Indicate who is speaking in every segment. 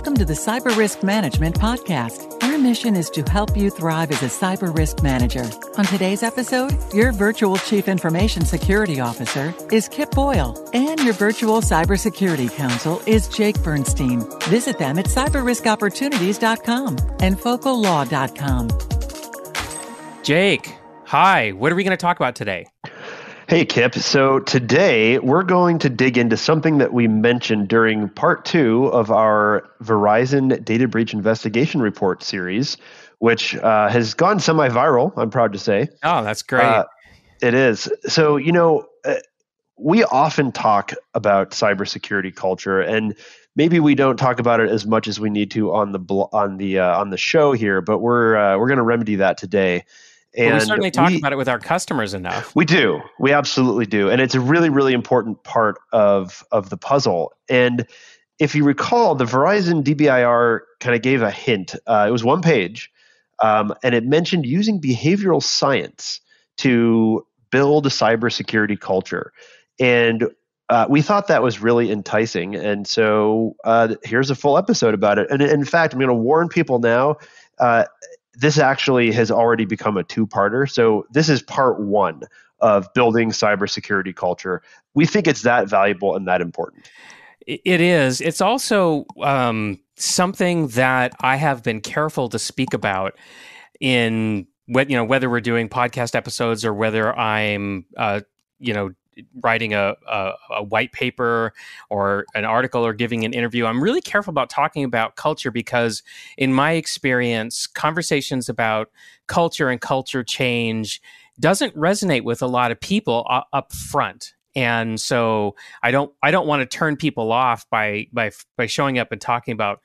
Speaker 1: Welcome to the Cyber Risk Management Podcast. Our mission is to help you thrive as a cyber risk manager. On today's episode, your virtual Chief Information Security Officer is Kip Boyle, and your virtual Cybersecurity Counsel is Jake Bernstein. Visit them at cyberriskopportunities.com and focallaw.com.
Speaker 2: Jake, hi. What are we going to talk about today?
Speaker 3: Hey, Kip. So today we're going to dig into something that we mentioned during part 2 of our Verizon Data Breach Investigation Report series, which has gone semi-viral, I'm proud to say.
Speaker 2: Oh, that's great.
Speaker 3: It is. So, we often talk about cybersecurity culture, and maybe we don't talk about it as much as we need to on the show here, but we're going to remedy that today.
Speaker 2: And we certainly talk about it with our customers enough.
Speaker 3: We do. We absolutely do. And it's a really, really important part of the puzzle. And if you recall, the Verizon DBIR kind of gave a hint. It was one page, and it mentioned using behavioral science to build a cybersecurity culture. And we thought that was really enticing. And so here's a full episode about it. And in fact, I'm going to warn people now, this actually has already become a two-parter. So this is part 1 of building cybersecurity culture. We think it's that valuable and that important.
Speaker 2: It is. It's also something that I have been careful to speak about in whether we're doing podcast episodes or whether I'm writing a white paper or an article or giving an interview. I'm really careful about talking about culture because in my experience, conversations about culture and culture change doesn't resonate with a lot of people up front. And so I don't want to turn people off by showing up and talking about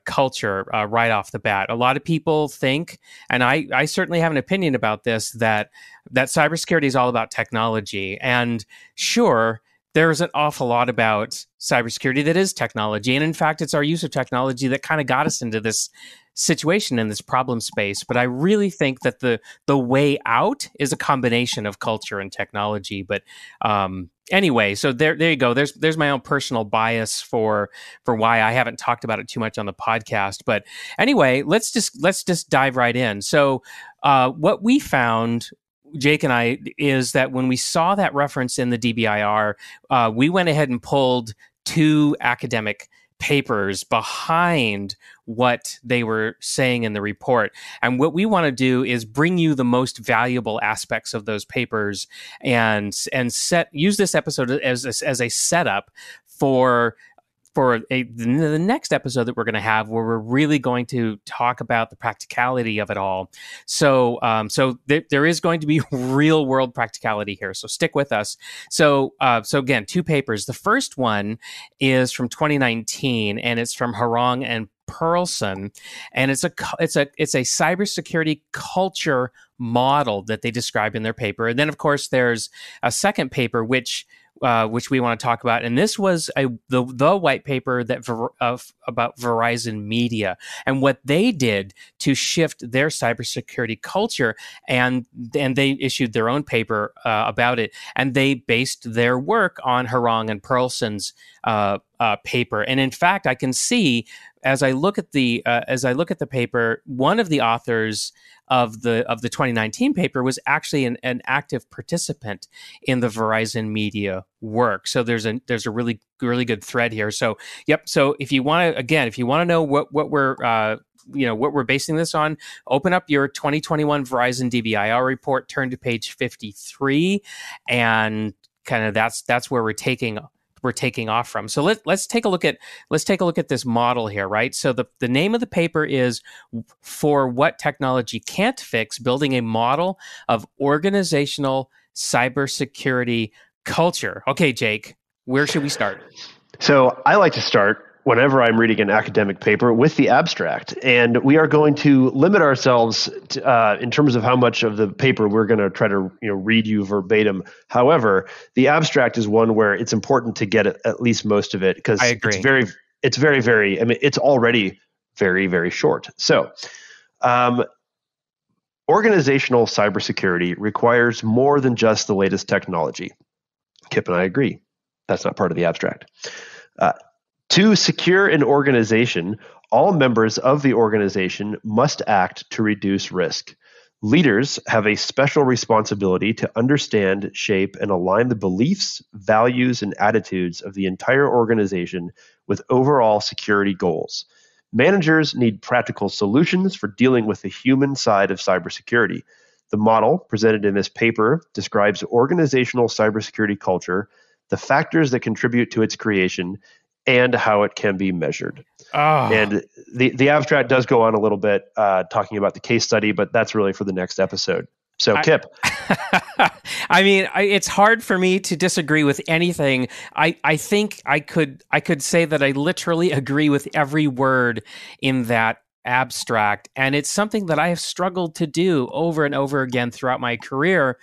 Speaker 2: culture right off the bat. A lot of people think, and I certainly have an opinion about this, that cybersecurity is all about technology. And sure, there's an awful lot about cybersecurity that is technology. And in fact, it's our use of technology that kind of got us into this situation in this problem space. But I really think that the way out is a combination of culture and technology. But anyway, so there you go. There's my own personal bias for why I haven't talked about it too much on the podcast. But anyway, let's just dive right in. So what we found, Jake and I, is that when we saw that reference in the DBIR, we went ahead and pulled 2 academic papers behind what they were saying in the report. And what we want to do is bring you the most valuable aspects of those papers and use this episode as a setup for the next episode that we're going to have, where we're really going to talk about the practicality of it all. So there is going to be real world practicality here. So stick with us. So again, 2 papers. The first one is from 2019, and it's from Harong and Perlson, and it's a cybersecurity culture model that they describe in their paper. And then, of course, there's a second paper which we want to talk about, and this was the white paper that about Verizon Media and what they did to shift their cybersecurity culture, and they issued their own paper about it, and they based their work on Harong and Perlson's paper. And in fact, I can see as I look at the paper, one of the authors of the 2019 paper was actually an active participant in the Verizon Media work. So there's a really good thread here. So yep. So if you want to know what we're basing this on, open up your 2021 Verizon DBIR report, turn to page 53, and kind of that's where we're taking off from. So let's take a look at this model here, right? So the name of the paper is "For What Technology Can't Fix: Building a Model of Organizational Cybersecurity Culture." Okay, Jake, where should we start?
Speaker 3: So I like to start whenever I'm reading an academic paper with the abstract, and we are going to limit ourselves to, in terms of how much of the paper we're going to try to read you verbatim. However, the abstract is one where it's important to get at least most of it, because it's very, I mean, it's already very, very short. So organizational cybersecurity requires more than just the latest technology. Kip and I agree. That's not part of the abstract. To secure an organization, all members of the organization must act to reduce risk. Leaders have a special responsibility to understand, shape, and align the beliefs, values, and attitudes of the entire organization with overall security goals. Managers need practical solutions for dealing with the human side of cybersecurity. The model presented in this paper describes organizational cybersecurity culture, the factors that contribute to its creation, and how it can be measured. And the abstract does go on a little bit talking about the case study, but that's really for the next episode. So, Kip.
Speaker 2: I mean, it's hard for me to disagree with anything. I think I could say that I literally agree with every word in that abstract, and it's something that I have struggled to do over and over again throughout my career.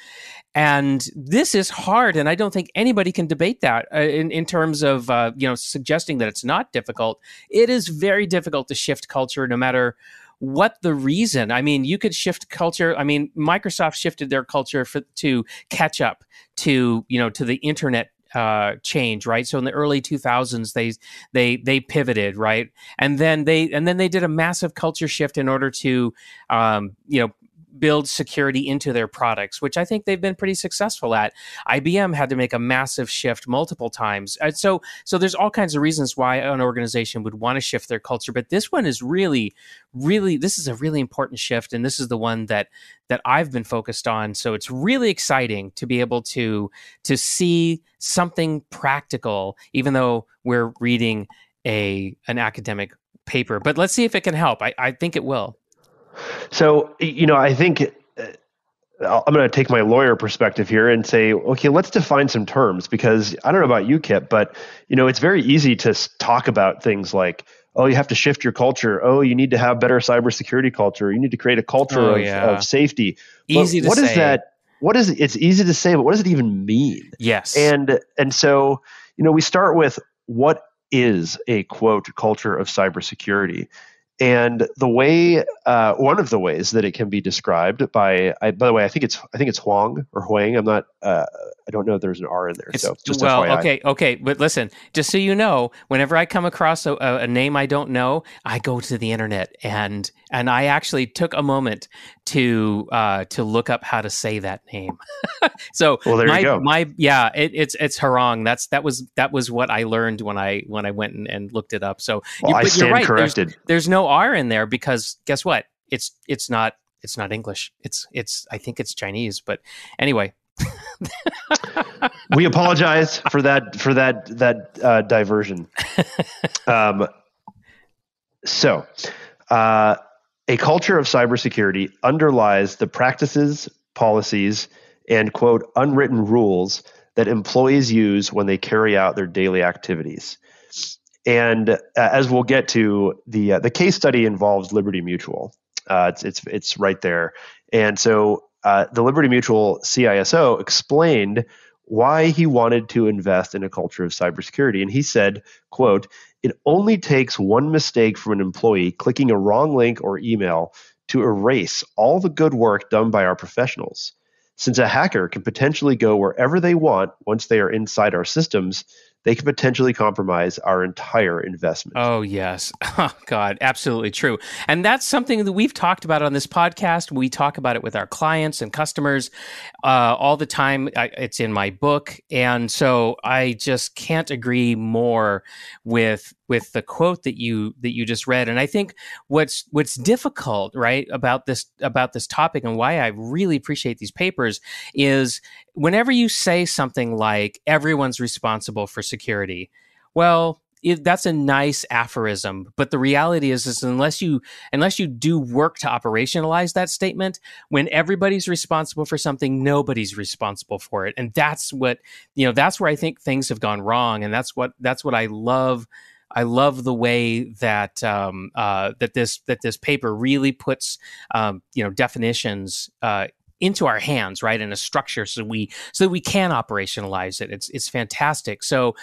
Speaker 2: And this is hard, and I don't think anybody can debate that in terms of suggesting that it's not difficult. It is very difficult to shift culture, no matter what the reason. I mean, you could shift culture. I mean, Microsoft shifted their culture to catch up to the internet change, right? So in the early 2000s, they pivoted, right, and then they did a massive culture shift in order to build security into their products, which I think they've been pretty successful at. IBM had to make a massive shift multiple times. And so there's all kinds of reasons why an organization would want to shift their culture. But this one is really, this is a really important shift. And this is the one that I've been focused on. So it's really exciting to be able to see something practical, even though we're reading an academic paper. But let's see if it can help. I think it will.
Speaker 3: So, I think I'm going to take my lawyer perspective here and say, okay, let's define some terms, because I don't know about you, Kip, but, it's very easy to talk about things like, oh, you have to shift your culture. Oh, you need to have better cybersecurity culture. You need to create a culture of safety.
Speaker 2: Easy to say.
Speaker 3: Is that? It's easy to say, but what does it even mean?
Speaker 2: Yes.
Speaker 3: And so, we start with, what is a quote culture of cybersecurity? And the way, one of the ways that it can be described by the way, I think it's Huang or Huang. I'm not, I don't know if there's an R in there. So just FYI.
Speaker 2: Okay. But listen, just so you know, whenever I come across a name I don't know, I go to the internet and I actually took a moment to look up how to say that name. So
Speaker 3: well, there you go.
Speaker 2: It's Harong. That was what I learned when I went and looked it up. So
Speaker 3: I stand
Speaker 2: you're right.
Speaker 3: corrected.
Speaker 2: There's no R in there, because guess what? It's not English. I think it's Chinese. But anyway.
Speaker 3: We apologize for that diversion. A culture of cybersecurity underlies the practices, policies, and quote unwritten rules that employees use when they carry out their daily activities. And as we'll get to, the case study involves Liberty Mutual. It's right there, and so the Liberty Mutual CISO explained why he wanted to invest in a culture of cybersecurity, and he said, "quote It only takes one mistake from an employee clicking a wrong link or email to erase all the good work done by our professionals. Since a hacker can potentially go wherever they want once they are inside our systems, they can potentially compromise our entire investment."
Speaker 2: Oh, yes. Oh, God, absolutely true. And that's something that we've talked about on this podcast. We talk about it with our clients and customers all the time. It's in my book. And so I just can't agree more with the quote that you just read. And I think what's difficult, right, about this topic, and why I really appreciate these papers, is whenever you say something like everyone's responsible for security, well, that's a nice aphorism, but the reality is unless you do work to operationalize that statement, when everybody's responsible for something, nobody's responsible for it. And that's what, that's where I think things have gone wrong. And that's what I love. I love the way that that this paper really puts definitions into our hands, right, in a structure, so we can operationalize it. It's fantastic. So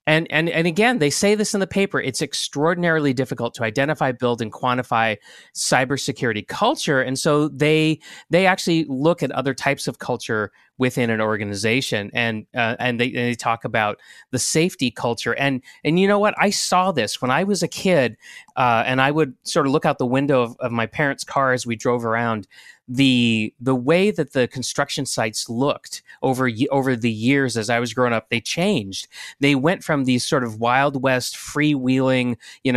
Speaker 2: And again, they say this in the paper. It's extraordinarily difficult to identify, build, and quantify cybersecurity culture. And so they actually look at other types of culture within an organization, and they talk about the safety culture. And you know what? I saw this when I was a kid, and I would sort of look out the window of my parents' car as we drove around. The way that the construction sites looked over the years as I was growing up, they changed. They went from these sort of Wild West freewheeling,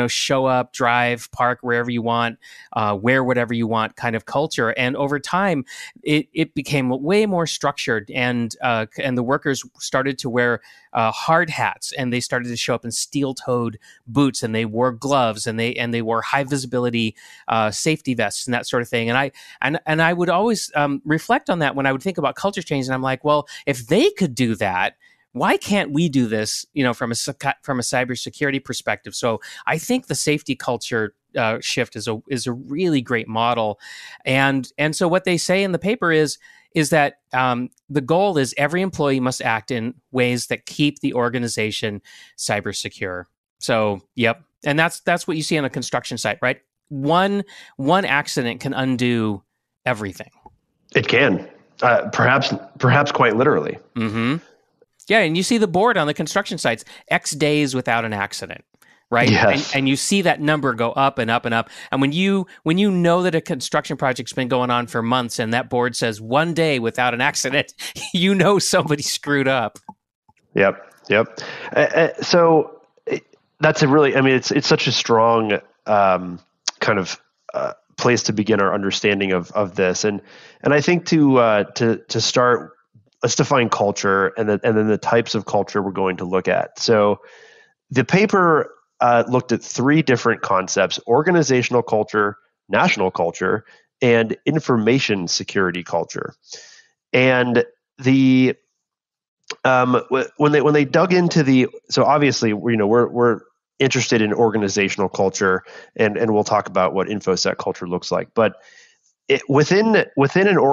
Speaker 2: show up, drive, park wherever you want, wear whatever you want kind of culture. And over time, it became way more structured, and the workers started to wear hard hats, and they started to show up in steel-toed boots, and they wore gloves, and they wore high visibility safety vests and that sort of thing. And I would always reflect on that when I would think about culture change, and I'm like, well, if they could do that, why can't we do this? From a cybersecurity perspective. So I think the safety culture shift is a really great model, and so what they say in the paper is that the goal is every employee must act in ways that keep the organization cyber secure. So, yep, and that's what you see on a construction site, right? One accident can undo everything. It
Speaker 3: can, perhaps quite literally.
Speaker 2: Mm-hmm. Yeah, and you see the board on the construction sites: X days without an accident. Right.
Speaker 3: Yes.
Speaker 2: And you see that number go up and up and up. And when you know that a construction project's been going on for months and that board says 1 day without an accident, somebody screwed up.
Speaker 3: Yep. So that's it's such a strong kind of place to begin our understanding of this. And I think to start, let's define culture and then the types of culture we're going to look at. So the paper looked at three different concepts: organizational culture, national culture, and information security culture. And the when they dug into so obviously we're interested in organizational culture, and we'll talk about what InfoSec culture looks like. But within an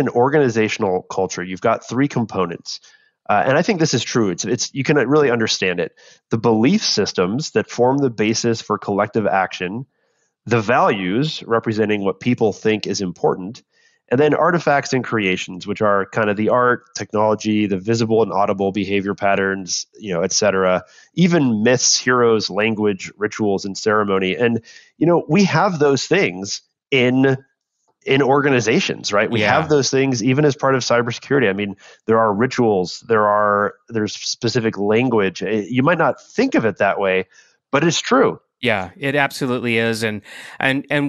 Speaker 3: organizational culture, you've got three components. And I think this is true. It's you can really understand it. The belief systems that form the basis for collective action, the values representing what people think is important, and then artifacts and creations, which are kind of the art, technology, the visible and audible behavior patterns, et cetera, even myths, heroes, language, rituals, and ceremony. And we have those things in organizations, right? We have those things even as part of cybersecurity. I mean, there are rituals, there's specific language. You might not think of it that way, but it's true.
Speaker 2: Yeah, it absolutely is. And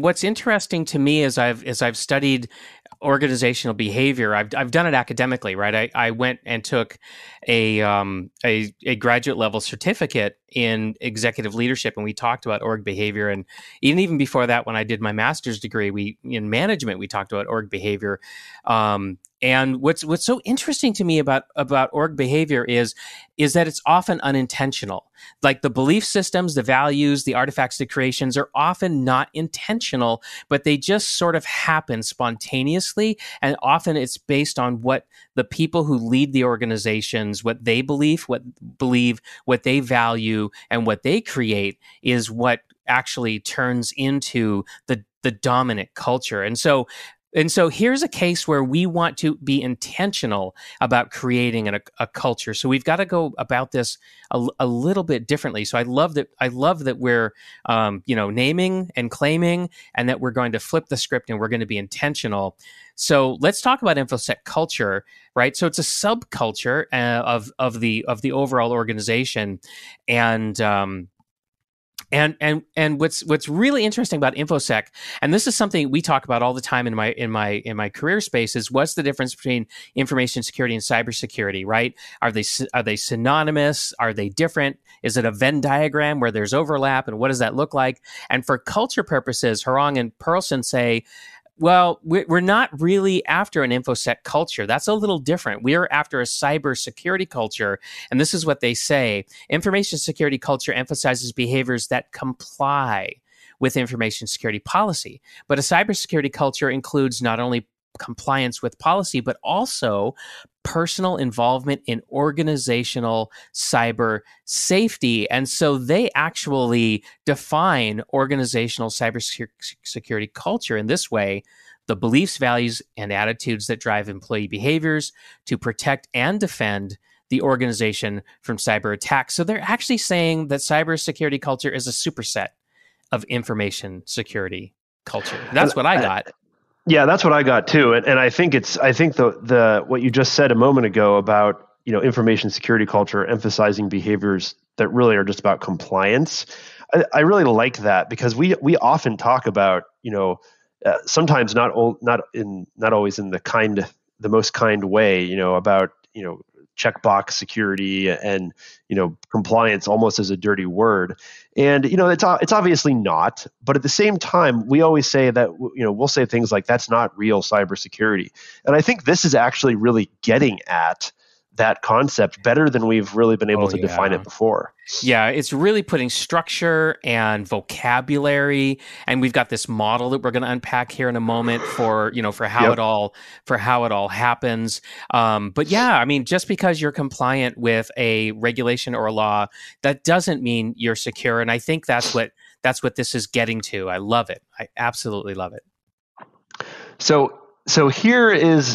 Speaker 2: what's interesting to me is I've studied organizational behavior. I've done it academically, right? I went and took a graduate level certificate in executive leadership, and we talked about org behavior. And even before that, when I did my master's degree, in management, we talked about org behavior. And what's so interesting to me about org behavior is that it's often unintentional. Like the belief systems, the values, the artifacts, the creations are often not intentional, but they just sort of happen spontaneously. And often it's based on what the people who lead the organizations, what they believe, what they value, and what they create is what actually turns into the dominant culture. And so here's a case where we want to be intentional about creating a culture. So we've got to go about this a little bit differently. So I love that we're naming and claiming, and that we're going to flip the script and we're going to be intentional. So let's talk about InfoSec culture, right? So it's a subculture of the overall organization, and what's really interesting about InfoSec, and this is something we talk about all the time in my career space, is what's the difference between information security and cybersecurity, right? Are they synonymous? Are they different? Is it a Venn diagram where there's overlap, and what does that look like? And for culture purposes, Harong and Perlson say, well, we're not really after an InfoSec culture. That's a little different. We're after a cybersecurity culture. And this is what they say. Information security culture emphasizes behaviors that comply with information security policy. But a cybersecurity culture includes not only compliance with policy, but also personal involvement in organizational cyber safety. And so they actually define organizational cybersecurity culture in this way: the beliefs, values, and attitudes that drive employee behaviors to protect and defend the organization from cyber attacks. So they're actually saying that cybersecurity culture is a superset of information security culture. That's what I got.
Speaker 3: Yeah, that's what I got too. And I think the what you just said a moment ago about, information security culture emphasizing behaviors that really are just about compliance. I really like that, because we often talk about, sometimes not always in the most kind way, about, checkbox security and, compliance almost as a dirty word. And, it's obviously not, but at the same time, we always say that, we'll say things like, that's not real cybersecurity. And I think this is actually really getting at that concept better than we've really been able to define it before.
Speaker 2: Yeah, it's really putting structure and vocabulary, and we've got this model that we're going to unpack here in a moment for how it all happens. But yeah, I mean, just because you're compliant with a regulation or a law, that doesn't mean you're secure. And I think that's what this is getting to. I love it. I absolutely love it.
Speaker 3: So here's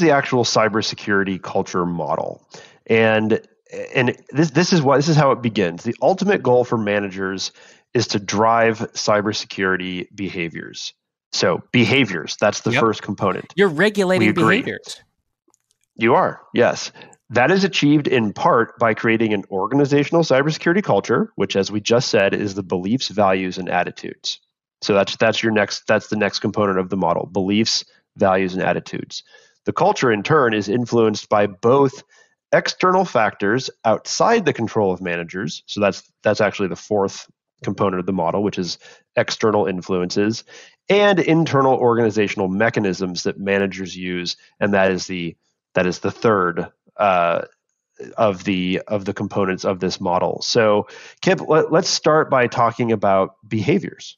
Speaker 3: the actual cybersecurity culture model, and this is how it begins. The ultimate goal for managers is to drive cybersecurity behaviors. So behaviors, that's the first component.
Speaker 2: You're regulating behaviors.
Speaker 3: You are, yes. That is achieved in part by creating an organizational cybersecurity culture, which, as we just said, is the beliefs, values, and attitudes. So that's the next component of the model: beliefs, values, and attitudes. The culture, in turn, is influenced by both external factors outside the control of managers. So that's actually the fourth component of the model, which is external influences, and internal organizational mechanisms that managers use, and that is the third of the components of this model. So, Kip, let's start by talking about behaviors.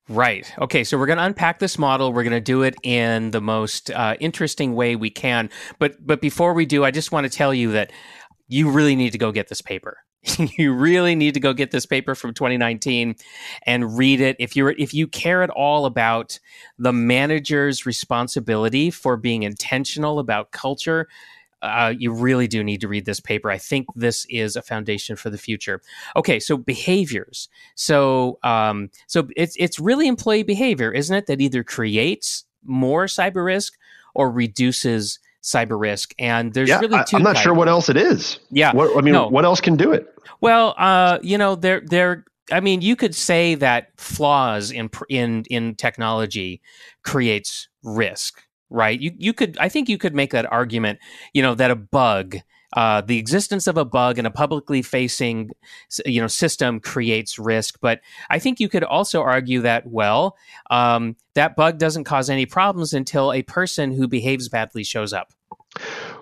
Speaker 2: Right. Okay. So we're going to unpack this model. We're going to do it in the most interesting way we can. But before we do, I just want to tell you that you really need to go get this paper. You really need to go get this paper from 2019 and read it. If you care at all about the manager's responsibility for being intentional about culture, you really do need to read this paper. I think this is a foundation for the future. Okay, so behaviors. So it's really employee behavior, isn't it, that either creates more cyber risk or reduces cyber risk? And there's really two.
Speaker 3: I'm not sure what else it is.
Speaker 2: Yeah,
Speaker 3: what else can do it?
Speaker 2: Well, I mean, you could say that flaws in technology creates risk. Right. I think you could make that argument, that a bug, the existence of a bug in a publicly facing, system creates risk. But I think you could also argue that, that bug doesn't cause any problems until a person who behaves badly shows up.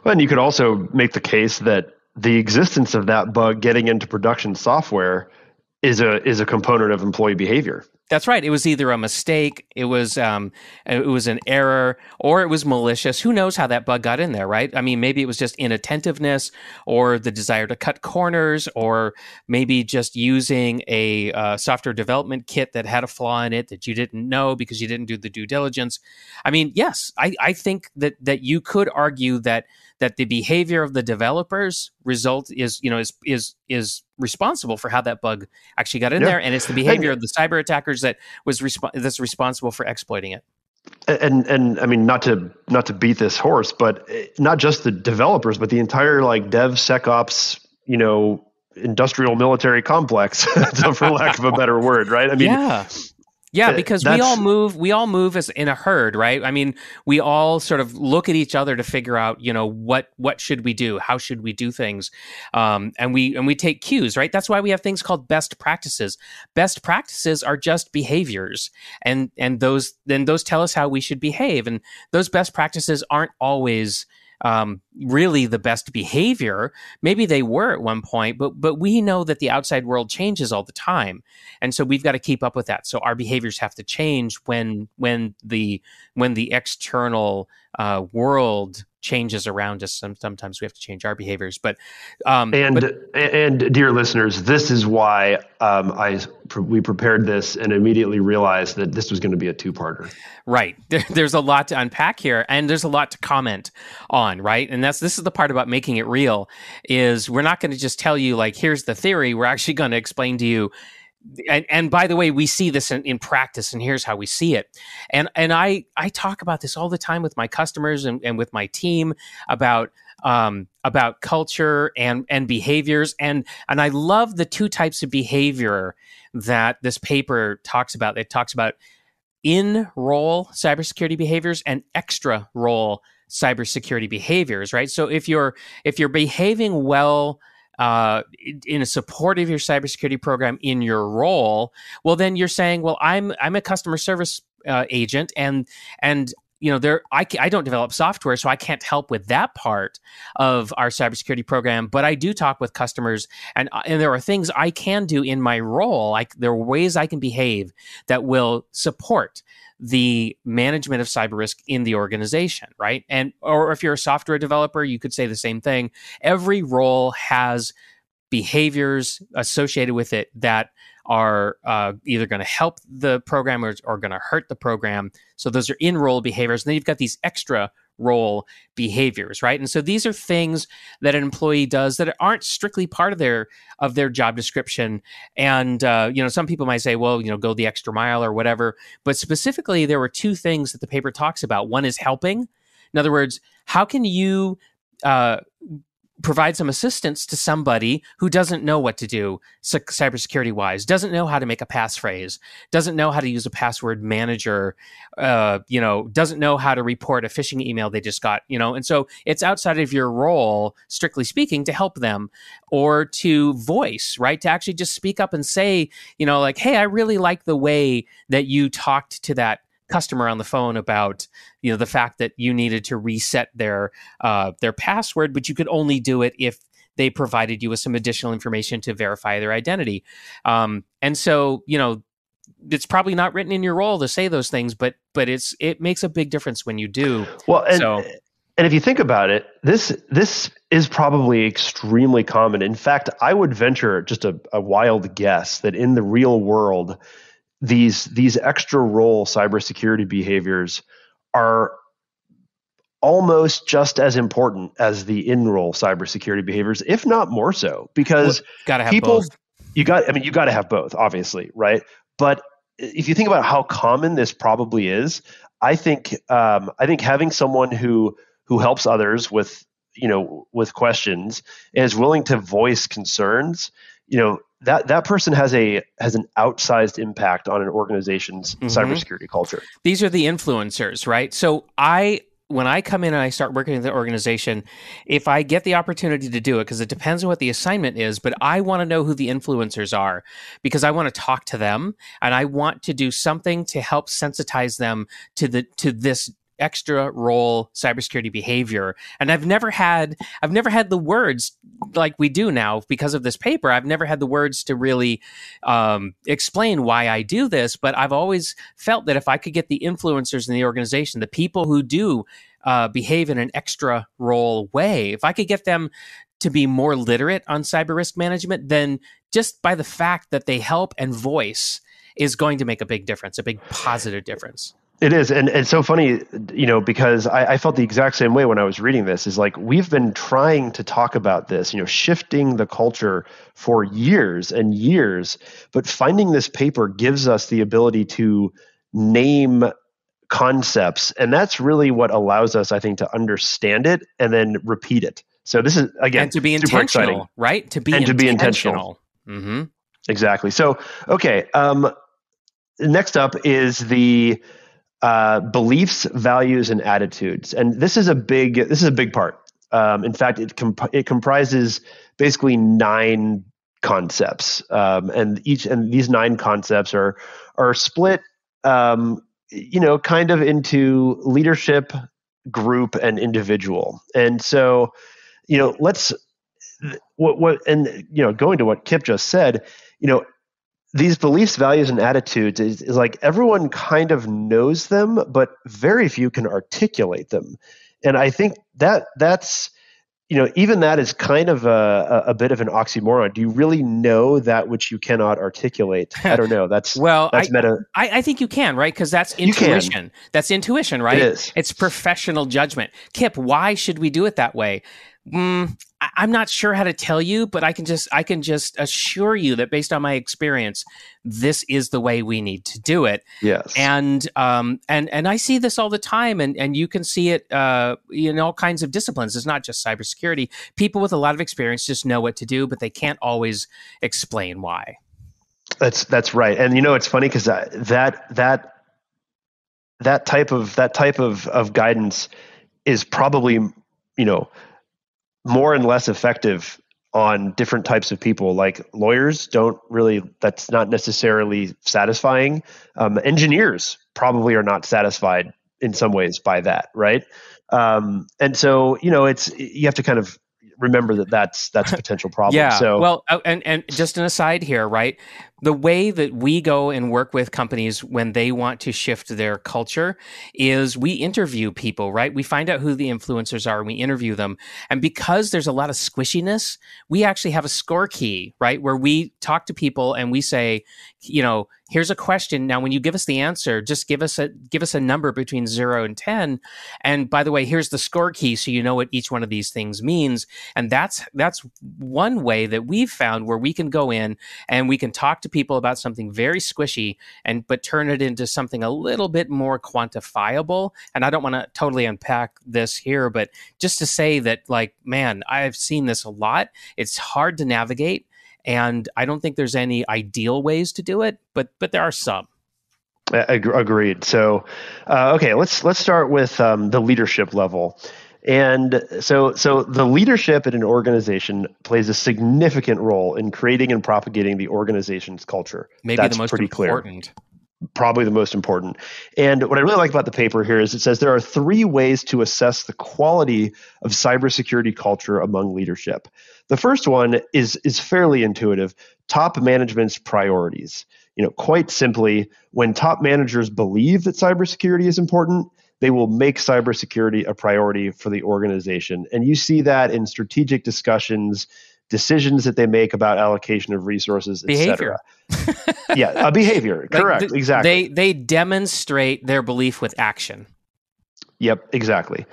Speaker 3: Well, and you could also make the case that the existence of that bug getting into production software is a component of employee behavior.
Speaker 2: That's right. It was either a mistake, it was an error, or it was malicious. Who knows how that bug got in there, right? I mean, maybe it was just inattentiveness, or the desire to cut corners, or maybe just using a software development kit that had a flaw in it that you didn't know because you didn't do the due diligence. I mean, yes, I think that you could argue that the behavior of the developers is responsible for how that bug actually got in there, and it's the behavior of the cyber attackers that's responsible for exploiting it.
Speaker 3: And I mean, not to beat this horse, but not just the developers, but the entire DevSecOps, industrial military complex, for lack of a better word, right? I mean,
Speaker 2: yeah, because we all move as in a herd, right? I mean, we all sort of look at each other to figure out, what should we do? How should we do things? And we take cues, right? That's why we have things called best practices. Best practices are just behaviors, and those tell us how we should behave. And those best practices aren't always really the best behavior. Maybe they were at one point, but we know that the outside world changes all the time, and so we've got to keep up with that. So our behaviors have to change when the external world changes around us. Sometimes we have to change our behaviors, but
Speaker 3: dear listeners, this is why we prepared this and immediately realized that this was going to be a two-parter.
Speaker 2: Right. There's a lot to unpack here, and there's a lot to comment on, right? And this is the part about making it real, is we're not going to just tell you, like, here's the theory. We're actually going to explain to you, and by the way, we see this in practice, and here's how we see it. And I talk about this all the time with my customers and with my team about culture and behaviors. And I love the two types of behavior that this paper talks about. It talks about in-role cybersecurity behaviors and extra-role cybersecurity behaviors, right? So if you're behaving well in a support of your cybersecurity program in your role, well, then you're saying, well, I'm a customer service agent, and I don't develop software, so I can't help with that part of our cybersecurity program. But I do talk with customers, and there are things I can do in my role. There are ways I can behave that will support the management of cyber risk in the organization, right? Or if you're a software developer, you could say the same thing. Every role has behaviors associated with it that are either going to help the program or going to hurt the program. So those are in-role behaviors. And then you've got these extra role behaviors, right? And so these are things that an employee does that aren't strictly part of their job description. And some people might say, well, go the extra mile or whatever. But specifically, there were two things that the paper talks about. One is helping. In other words, how can you provide some assistance to somebody who doesn't know what to do cybersecurity wise, doesn't know how to make a passphrase, doesn't know how to use a password manager, doesn't know how to report a phishing email they just got, and so it's outside of your role, strictly speaking, to help them or to voice, right? To actually just speak up and say, like, hey, I really like the way that you talked to that customer on the phone about the fact that you needed to reset their password, but you could only do it if they provided you with some additional information to verify their identity. And so it's probably not written in your role to say those things, but it makes a big difference when you do.
Speaker 3: Well, and if you think about it, this is probably extremely common. In fact, I would venture just a wild guess that in the real world, these extra role cybersecurity behaviors are almost just as important as the in-role cybersecurity behaviors, if not more so, because
Speaker 2: gotta have both.
Speaker 3: You got to have both, obviously, right? But if you think about how common this probably is, I think having someone who helps others with questions and is willing to voice concerns, that person has an outsized impact on an organization's cybersecurity culture.
Speaker 2: These are the influencers, right? So when I come in and I start working with the organization, if I get the opportunity to do it, because it depends on what the assignment is, but I want to know who the influencers are because I want to talk to them and I want to do something to help sensitize them to this extra role cybersecurity behavior. And I've never had the words like we do now because of this paper. I've never had the words to really explain why I do this, but I've always felt that if I could get the influencers in the organization, the people who do behave in an extra role way, if I could get them to be more literate on cyber risk management, then just by the fact that they help and voice is going to make a big difference, a big positive difference.
Speaker 3: It is. And it's so funny, because I felt the exact same way when I was reading this, is like, we've been trying to talk about this, shifting the culture for years and years, but finding this paper gives us the ability to name concepts. And that's really what allows us, I think, to understand it and then repeat it. So this is, again,
Speaker 2: and to be
Speaker 3: super
Speaker 2: intentional,
Speaker 3: exciting.
Speaker 2: right? To be intentional. Mm-hmm.
Speaker 3: Exactly. So, okay. Next up is the beliefs, values, and attitudes, and this is a big part. In fact, it comprises basically 9 concepts, and these 9 concepts are split, kind of into leadership, group and individual. And so, let's going to what Kip just said, these beliefs, values, and attitudes is like everyone kind of knows them, but very few can articulate them. And I think that's even that is kind of a bit of an oxymoron. Do you really know that which you cannot articulate? I don't know. That's meta.
Speaker 2: I think you can, right? Because that's intuition. That's intuition, right?
Speaker 3: It is.
Speaker 2: It's professional judgment. Kip, why should we do it that way? I'm not sure how to tell you, but I can just assure you that based on my experience, this is the way we need to do it.
Speaker 3: Yes.
Speaker 2: And I see this all the time, and you can see it in all kinds of disciplines. It's not just cybersecurity. People with a lot of experience just know what to do, but they can't always explain why.
Speaker 3: That's right. And it's funny because that type of guidance is probably more and less effective on different types of people. Like lawyers that's not necessarily satisfying. Engineers probably are not satisfied in some ways by that, right? And so, you have to kind of remember that's a potential problem.
Speaker 2: Yeah.
Speaker 3: So,
Speaker 2: well, and just an aside here, right? The way that we go and work with companies when they want to shift their culture is we interview people, right? We find out who the influencers are and we interview them. And because there's a lot of squishiness, we actually have a score key, right? Where we talk to people and we say, here's a question. Now, when you give us the answer, just give us a number between 0 and 10. And by the way, here's the score key, so you know what each one of these things means. And that's one way that we've found where we can go in and we can talk to people about something very squishy but turn it into something a little bit more quantifiable. And I don't want to totally unpack this here, but just to say that, like, man, I've seen this a lot. It's hard to navigate. And I don't think there's any ideal ways to do it, but there are some.
Speaker 3: Agreed. So, okay, let's start with the leadership level. And so the leadership in an organization plays a significant role in creating and propagating the organization's culture.
Speaker 2: Maybe
Speaker 3: that's
Speaker 2: the most
Speaker 3: pretty
Speaker 2: important.
Speaker 3: Clear. Probably the most important. And what I really like about the paper here is it says there are 3 ways to assess the quality of cybersecurity culture among leadership. The first one is fairly intuitive: top management's priorities. Quite simply, when top managers believe that cybersecurity is important, they will make cybersecurity a priority for the organization. And you see that in strategic discussions, decisions that they make about allocation of resources,
Speaker 2: behavior.
Speaker 3: Yeah, behavior. Correct. Exactly.
Speaker 2: They demonstrate their belief with action.
Speaker 3: Yep, exactly.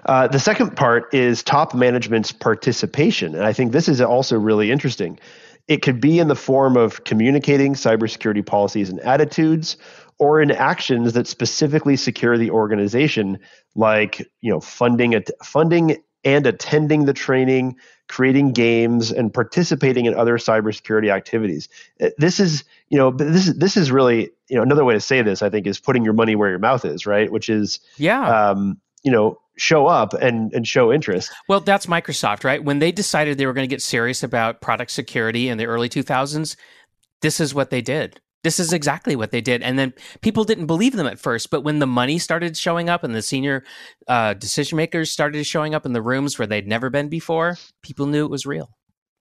Speaker 3: The second part is top management's participation. And I think this is also really interesting. It could be in the form of communicating cybersecurity policies and attitudes, or in actions that specifically secure the organization, like funding and attending the training, creating games, and participating in other cybersecurity activities. This is really another way to say this, I think, is putting your money where your mouth is, right? Which is show up and show interest.
Speaker 2: Well, that's Microsoft, right? When they decided they were going to get serious about product security in the early 2000s, this is what they did. This is exactly what they did. And then people didn't believe them at first, but when the money started showing up and the senior decision makers started showing up in the rooms where they'd never been before, people knew it was real.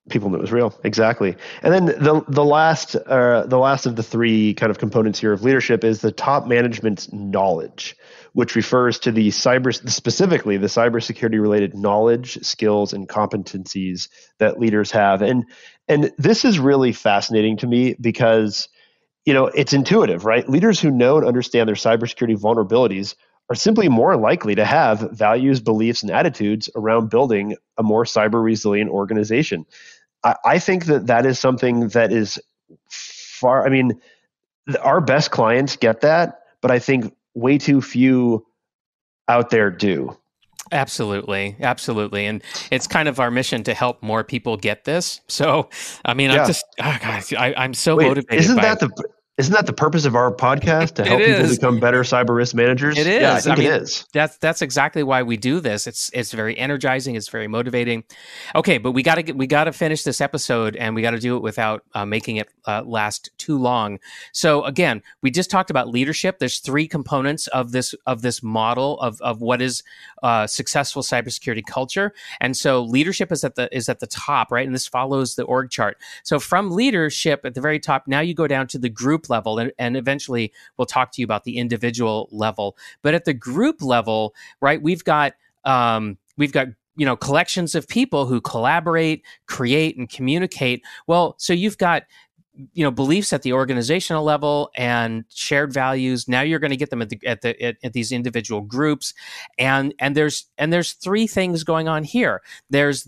Speaker 3: People knew it was real. Exactly. And then the last of the 3 kind of components here of leadership is the top management's knowledge, which refers to specifically the cybersecurity related knowledge, skills, and competencies that leaders have. And this is really fascinating to me because it's intuitive, right? Leaders who know and understand their cybersecurity vulnerabilities are simply more likely to have values, beliefs, and attitudes around building a more cyber resilient organization. I think that is something that is our best clients get that, but I think way too few out there do.
Speaker 2: Absolutely. And it's kind of our mission to help more people get this. So, I'm so motivated.
Speaker 3: Isn't that the purpose of our podcast, to help people become better cyber risk managers?
Speaker 2: It is.
Speaker 3: Yeah, I think it is.
Speaker 2: That's exactly why we do this. It's very energizing. It's very motivating. Okay, but we gotta finish this episode, and we got to do it without making it last too long. So again, we just talked about leadership. There's 3 components of this model of what is successful cybersecurity culture, and so leadership is at the top, right? And this follows the org chart. So from leadership at the very top, now you go down to the group level, and eventually we'll talk to you about the individual level. But at the group level, right, we've got collections of people who collaborate, create, and communicate. Well, so you've got beliefs at the organizational level and shared values. Now you're going to get them at these individual groups, and there's 3 things going on here. There's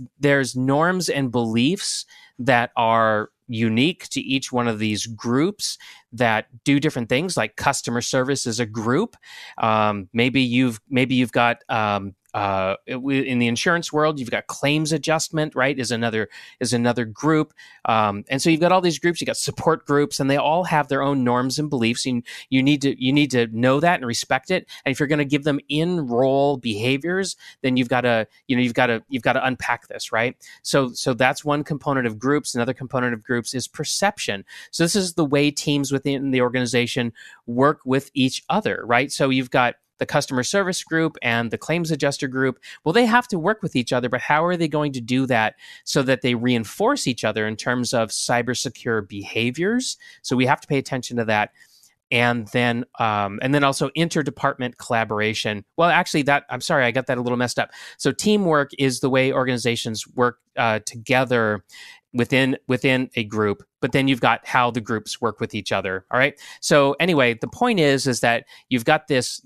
Speaker 2: norms and beliefs that are unique to each one of these groups that do different things, like customer service is a group. Maybe you've got in the insurance world, you've got claims adjustment, right? Is another group. And so you've got all these groups. You got support groups, and they all have their own norms and beliefs. And you need to know that and respect it. And if you're going to give them in-role behaviors, then you've got to unpack this, right? So that's one component of groups. Another component of groups is perception. So this is the way teams within the organization work with each other, right? So you've got the customer service group and the claims adjuster group. Well, they have to work with each other, but how are they going to do that so that they reinforce each other in terms of cybersecure behaviors? So we have to pay attention to that. And then also interdepartment collaboration. Well, actually, I'm sorry, I got that a little messed up. So teamwork is the way organizations work together within a group, but then you've got how the groups work with each other. All right. So anyway, the point is that you've got these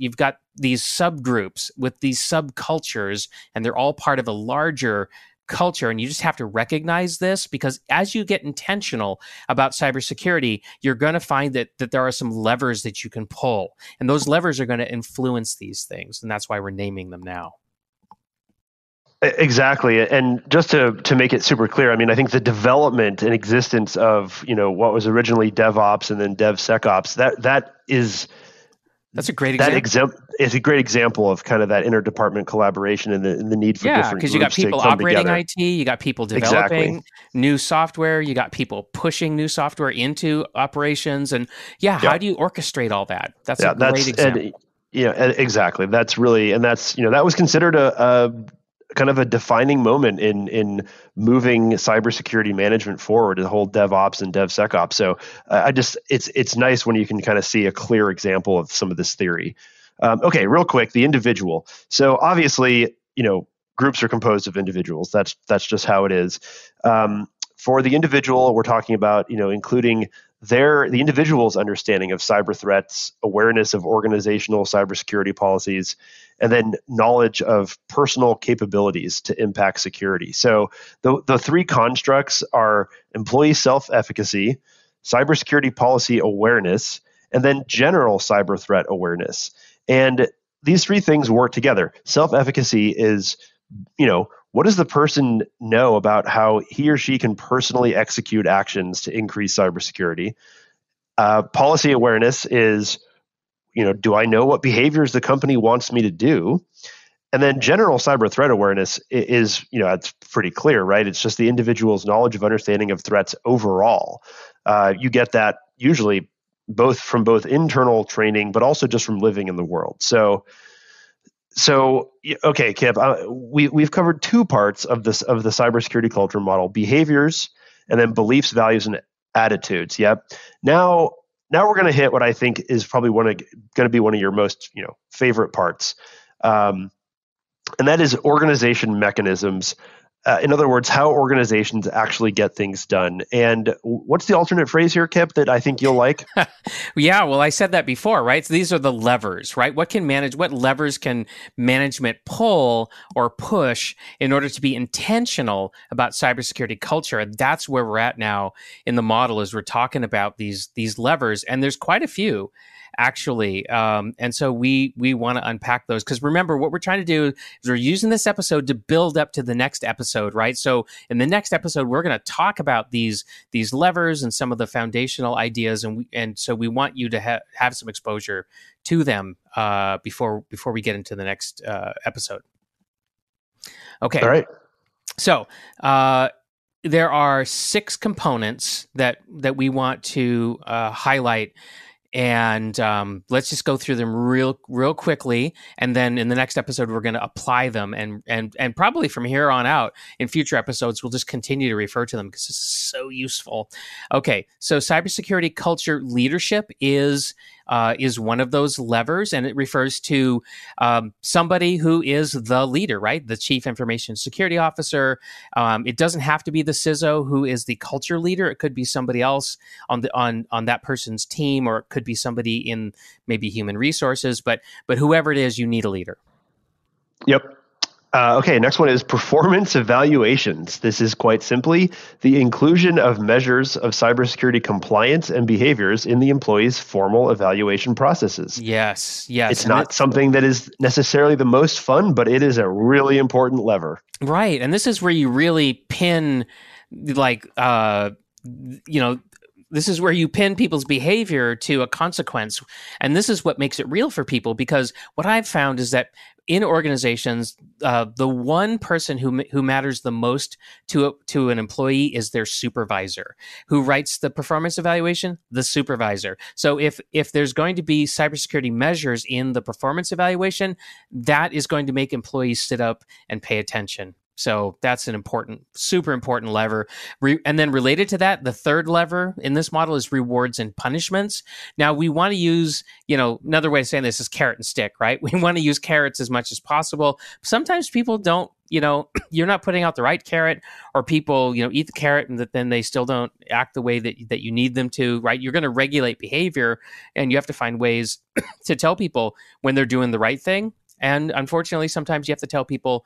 Speaker 2: subgroups with these subcultures, and they're all part of a larger culture. And you just have to recognize this, because as you get intentional about cybersecurity, you're going to find that there are some levers that you can pull, and those levers are going to influence these things. And that's why we're naming them now.
Speaker 3: Exactly. And just to make it super clear, I mean, I think the development and existence of, what was originally DevOps and then DevSecOps, that's
Speaker 2: a great example.
Speaker 3: It's a great example of kind of that interdepartment collaboration and the need for different groups to come together. Yeah, because
Speaker 2: you got people operating IT, you got people developing new software, you got people pushing new software into operations, and how do you orchestrate all that? That's a great example.
Speaker 3: Exactly. That's really, and that's that was considered a kind of a defining moment in moving cybersecurity management forward, the whole DevOps and DevSecOps. So it's nice when you can kind of see a clear example of some of this theory. Okay, real quick, the individual. So obviously, groups are composed of individuals. That's just how it is. For the individual, we're talking about, including the individual's understanding of cyber threats, awareness of organizational cybersecurity policies, and then knowledge of personal capabilities to impact security. So the 3 constructs are employee self-efficacy, cybersecurity policy awareness, and then general cyber threat awareness. And these 3 things work together. Self-efficacy is, what does the person know about how he or she can personally execute actions to increase cybersecurity? Policy awareness is, do I know what behaviors the company wants me to do? And then general cyber threat awareness is, it's pretty clear, right? It's just the individual's knowledge of understanding of threats overall. You get that usually from both internal training, but also just from living in the world. So okay, Kip, we've covered 2 parts of the cybersecurity culture model: behaviors, and then beliefs, values, and attitudes. Yep. Now we're going to hit what I think is probably going to be one of your most favorite parts, and that is organization mechanisms. In other words, how organizations actually get things done. And what's the alternate phrase here, Kip, that I think you'll like?
Speaker 2: Yeah, well, I said that before, right? So these are the levers, right? What levers can management pull or push in order to be intentional about cybersecurity culture? And that's where we're at now in the model, as we're talking about these levers. And there's quite a few. actually. And so we want to unpack those, because remember, what we're trying to do is we're using this episode to build up to the next episode, right? So in the next episode, we're going to talk about these levers and some of the foundational ideas, and so we want you to have some exposure to them before we get into the next episode. Okay.
Speaker 3: All right.
Speaker 2: So there are 6 components that we want to highlight, and let's just go through them real quickly, and then in the next episode we're going to apply them, and probably from here on out in future episodes we'll just continue to refer to them because it's so useful. Okay, so cybersecurity culture leadership is one of those levers, and it refers to somebody who is the leader, right? The chief information security officer. It doesn't have to be the CISO who is the culture leader. It could be somebody else on that person's team, or it could be somebody in maybe human resources. But whoever it is, you need a leader.
Speaker 3: Yep. Okay, next one is performance evaluations. This is quite simply the inclusion of measures of cybersecurity compliance and behaviors in the employee's formal evaluation processes.
Speaker 2: Yes.
Speaker 3: It's not something that is necessarily the most fun, but it is a really important lever.
Speaker 2: Right, and this is where you really pin, this is where you pin people's behavior to a consequence. And this is what makes it real for people, because what I've found is that in organizations, the one person who matters the most to an employee is their supervisor. Who writes the performance evaluation? The supervisor. So if there's going to be cybersecurity measures in the performance evaluation, that is going to make employees sit up and pay attention. So that's an super important lever. And then related to that, the third lever in this model is rewards and punishments. Now we want to use, another way of saying this is carrot and stick, right? We want to use carrots as much as possible. Sometimes people don't, you're not putting out the right carrot, or people, eat the carrot and then they still don't act the way that you need them to, right? You're going to regulate behavior, and you have to find ways to tell people when they're doing the right thing. And unfortunately, sometimes you have to tell people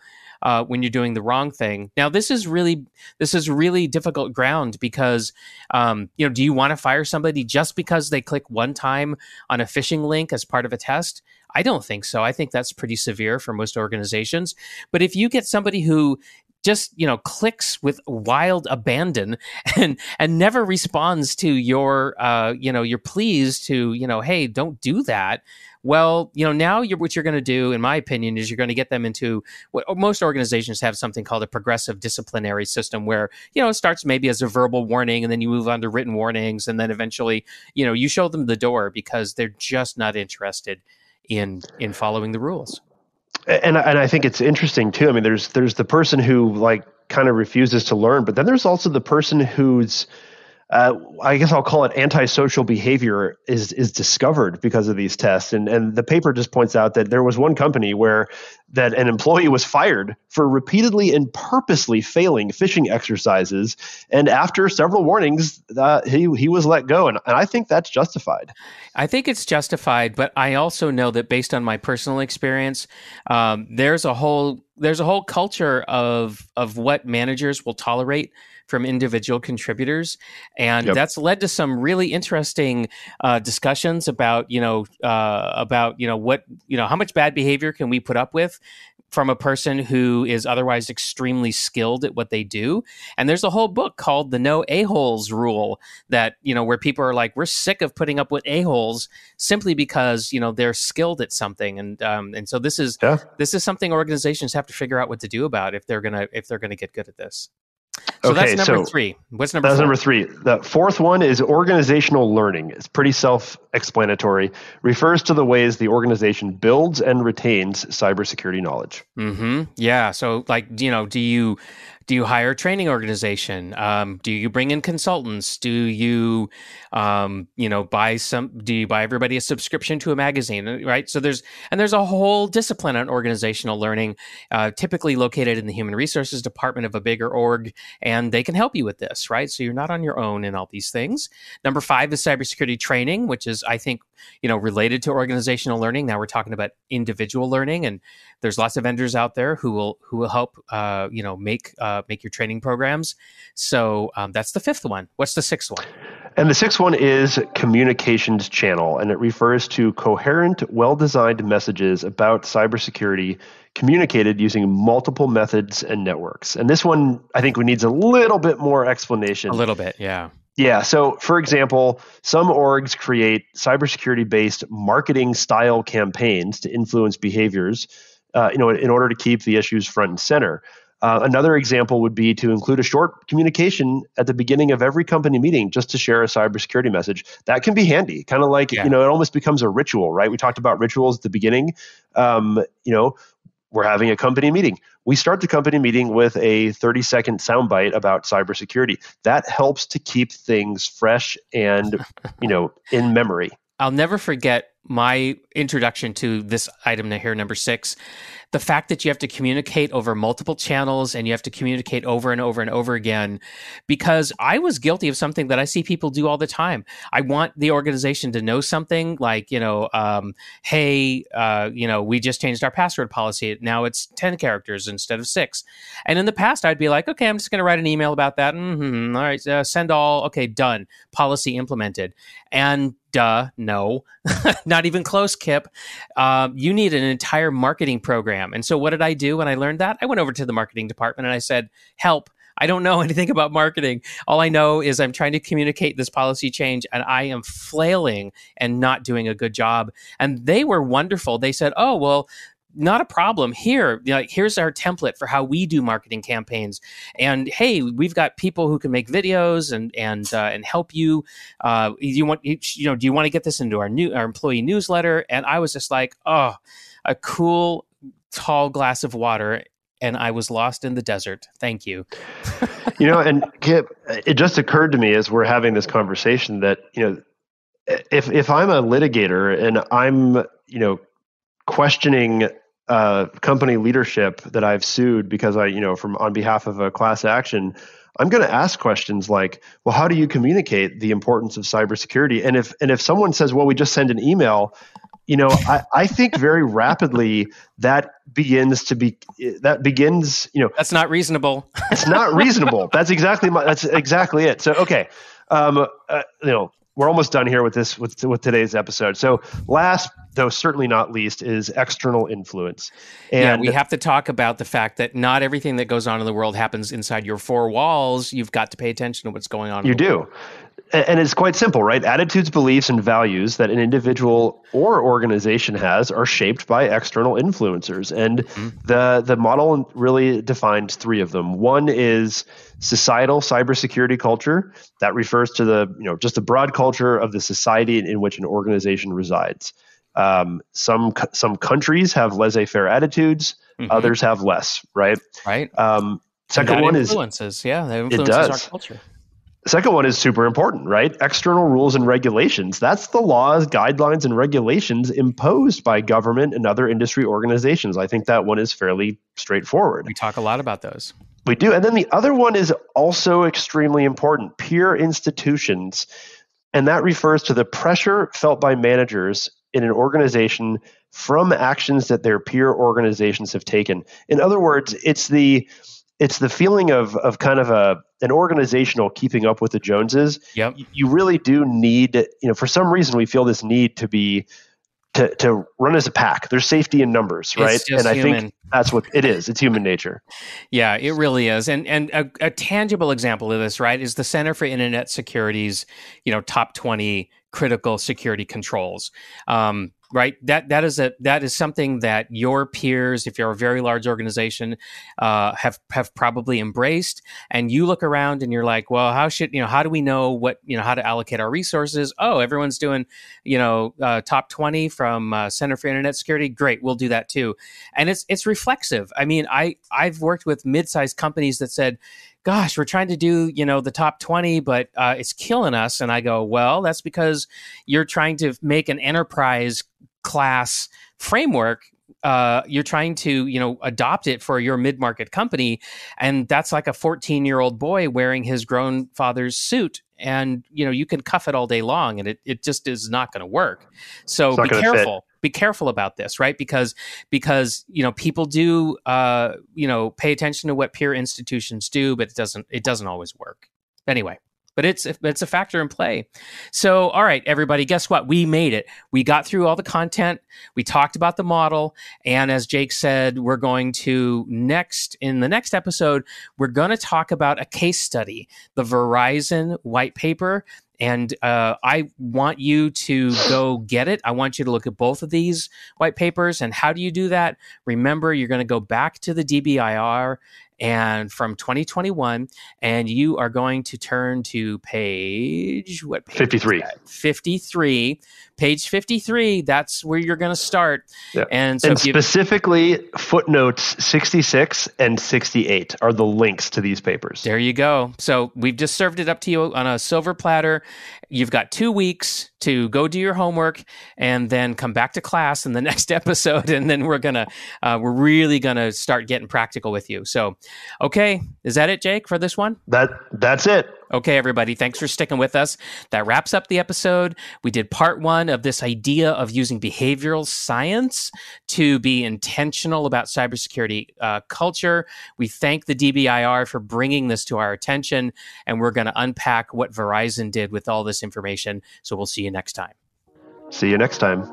Speaker 2: when you're doing the wrong thing. Now, this is really difficult ground, because do you want to fire somebody just because they click one time on a phishing link as part of a test? I don't think so. I think that's pretty severe for most organizations. But if you get somebody who just clicks with wild abandon and never responds to your pleas to hey, don't do that. Well, now what you're going to do, in my opinion, is you're going to get them into what most organizations have, something called a progressive disciplinary system, where it starts maybe as a verbal warning, and then you move on to written warnings, and then eventually you show them the door because they're just not interested in following the rules.
Speaker 3: And I think it's interesting too. I mean, there's the person who kind of refuses to learn, but then there's also the person who's I guess I'll call it antisocial behavior is discovered because of these tests. And the paper just points out that there was one company where that an employee was fired for repeatedly and purposely failing phishing exercises. And after several warnings, he was let go. And I think that's justified.
Speaker 2: I think it's justified, but I also know that based on my personal experience, there's a whole culture of what managers will tolerate from individual contributors, and that's led to some really interesting discussions about what how much bad behavior can we put up with from a person who is otherwise extremely skilled at what they do. And there's a whole book called the No A-Holes Rule that where people are like, we're sick of putting up with a-holes simply because they're skilled at something, and so this is something organizations have to figure out what to do about if they're gonna get good at this. So
Speaker 3: okay,
Speaker 2: that's number 3. What's number 4?
Speaker 3: That's number 3. The fourth one is organizational learning. It's pretty self-explanatory. Refers to the ways the organization builds and retains cybersecurity knowledge.
Speaker 2: Mm-hmm. Yeah. So, do you hire a training organization? Do you bring in consultants? Do you, buy everybody a subscription to a magazine? Right. So there's a whole discipline on organizational learning, typically located in the human resources department of a bigger org, and they can help you with this. Right. So you're not on your own in all these things. Number 5 is cybersecurity training, which is, I think, related to organizational learning. Now we're talking about individual learning, and there's lots of vendors out there who will help, make your training programs. So that's the 5th one. What's the 6th one?
Speaker 3: And the sixth one is communications channel, and it refers to coherent, well-designed messages about cybersecurity communicated using multiple methods and networks. And this one, I think, needs a little bit more explanation.
Speaker 2: A little bit, yeah.
Speaker 3: Yeah. So, for example, some orgs create cybersecurity-based marketing style campaigns to influence behaviors, in order to keep the issues front and center. Another example would be to include a short communication at the beginning of every company meeting just to share a cybersecurity message. That can be handy, kind of like, it almost becomes a ritual, right? We talked about rituals at the beginning. We're having a company meeting. We start the company meeting with a 30-second soundbite about cybersecurity. That helps to keep things fresh and, in memory.
Speaker 2: I'll never forget my introduction to this item here, number 6. The fact that you have to communicate over multiple channels and you have to communicate over and over and over again, because I was guilty of something that I see people do all the time. I want the organization to know something like, hey, we just changed our password policy. Now it's 10 characters instead of 6. And in the past, I'd be like, okay, I'm just going to write an email about that. All right, send all. Okay, done. Policy implemented. And no, not even close, Kip. You need an entire marketing program. And so what did I do when I learned that? I went over to the marketing department and I said, help. I don't know anything about marketing. All I know is I'm trying to communicate this policy change and I am flailing and not doing a good job. And they were wonderful. They said, oh, well, not a problem. Here's our template for how we do marketing campaigns. And hey, we've got people who can make videos and help you. Do you want to get this into our employee newsletter? And I was just like, oh, a cool, tall glass of water. And I was lost in the desert. Thank you.
Speaker 3: And Kip, it just occurred to me as we're having this conversation that, if I'm a litigator and I'm, questioning company leadership that I've sued because on behalf of a class action, I'm going to ask questions like, well, how do you communicate the importance of cybersecurity? And if someone says, well, we just send an email, I think very rapidly that begins.
Speaker 2: That's not reasonable.
Speaker 3: It's not reasonable. That's exactly it. So, okay. We're almost done here with today's episode. So last, though certainly not least, is external influence. And
Speaker 2: we have to talk about the fact that not everything that goes on in the world happens inside your four walls. You've got to pay attention to what's going on.
Speaker 3: You do. And it's quite simple, right? Attitudes, beliefs, and values that an individual or organization has are shaped by external influencers. And the model really defines 3 of them. One is societal cybersecurity culture. That refers to just the broad culture of the society in which an organization resides. Some countries have laissez-faire attitudes. Others have less, right?
Speaker 2: Right.
Speaker 3: Second one
Speaker 2: influences. That influences our culture.
Speaker 3: Second one is super important, right? External rules and regulations. That's the laws, guidelines, and regulations imposed by government and other industry organizations. I think that one is fairly straightforward.
Speaker 2: We talk a lot about those.
Speaker 3: We do. And then the other one is also extremely important, peer institutions. And that refers to the pressure felt by managers in an organization from actions that their peer organizations have taken. In other words, it's the feeling of kind of an organizational keeping up with the Joneses.
Speaker 2: Yep.
Speaker 3: You really do need, for some reason we feel this need to run as a pack. There's safety in numbers, right?
Speaker 2: And I think
Speaker 3: that's what it is. It's human nature.
Speaker 2: Yeah, it really is. And a tangible example of this, right, is the Center for Internet Security's, top 20 critical security controls. Right. That is something that your peers, if you're a very large organization, have probably embraced. And you look around and you're like, well, how do we know how to allocate our resources? Oh, everyone's doing, top 20 from Center for Internet Security. Great. We'll do that too. And it's reflexive. I mean, I've worked with mid-sized companies that said, gosh, we're trying to do, the top 20, but it's killing us. And I go, well, that's because you're trying to make an enterprise class framework. You're trying to, adopt it for your mid-market company. And that's like a 14-year-old boy wearing his grown father's suit. And, you can cuff it all day long and it just is not going to work. So be careful. Be careful about this, right? Because people do pay attention to what peer institutions do, but it doesn't always work. Anyway, but it's a factor in play. So, all right, everybody, guess what? We made it. We got through all the content. We talked about the model. And as Jake said, we're going to in the next episode, we're going to talk about a case study, the Verizon white paper. And I want you to go get it. I want you to look at both of these white papers. And how do you do that? Remember, you're going to go back to the DBIR and from 2021, and you are going to turn to page 53. 53. Page 53, that's where you're going to start.
Speaker 3: Yeah.
Speaker 2: And so
Speaker 3: specifically, footnotes 66 and 68 are the links to these papers.
Speaker 2: There you go. So we've just served it up to you on a silver platter. You've got 2 weeks to go do your homework and then come back to class in the next episode. And then we're really gonna start getting practical with you. So, okay, is that it, Jake, for this one?
Speaker 3: That's it.
Speaker 2: Okay, everybody, thanks for sticking with us. That wraps up the episode. We did part 1 of this idea of using behavioral science to be intentional about cybersecurity culture. We thank the DBIR for bringing this to our attention, and we're going to unpack what Verizon did with all this information. So we'll see you next time.
Speaker 3: See you next time.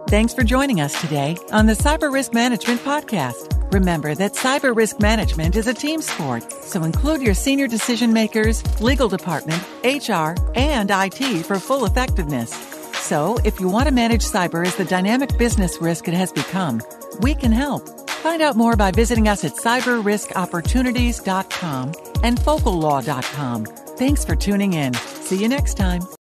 Speaker 1: Thanks for joining us today on the Cyber Risk Management Podcast. Remember that cyber risk management is a team sport, so include your senior decision makers, legal department, HR, and IT for full effectiveness. So, if you want to manage cyber as the dynamic business risk it has become, we can help. Find out more by visiting us at cyberriskopportunities.com and focallaw.com. Thanks for tuning in. See you next time.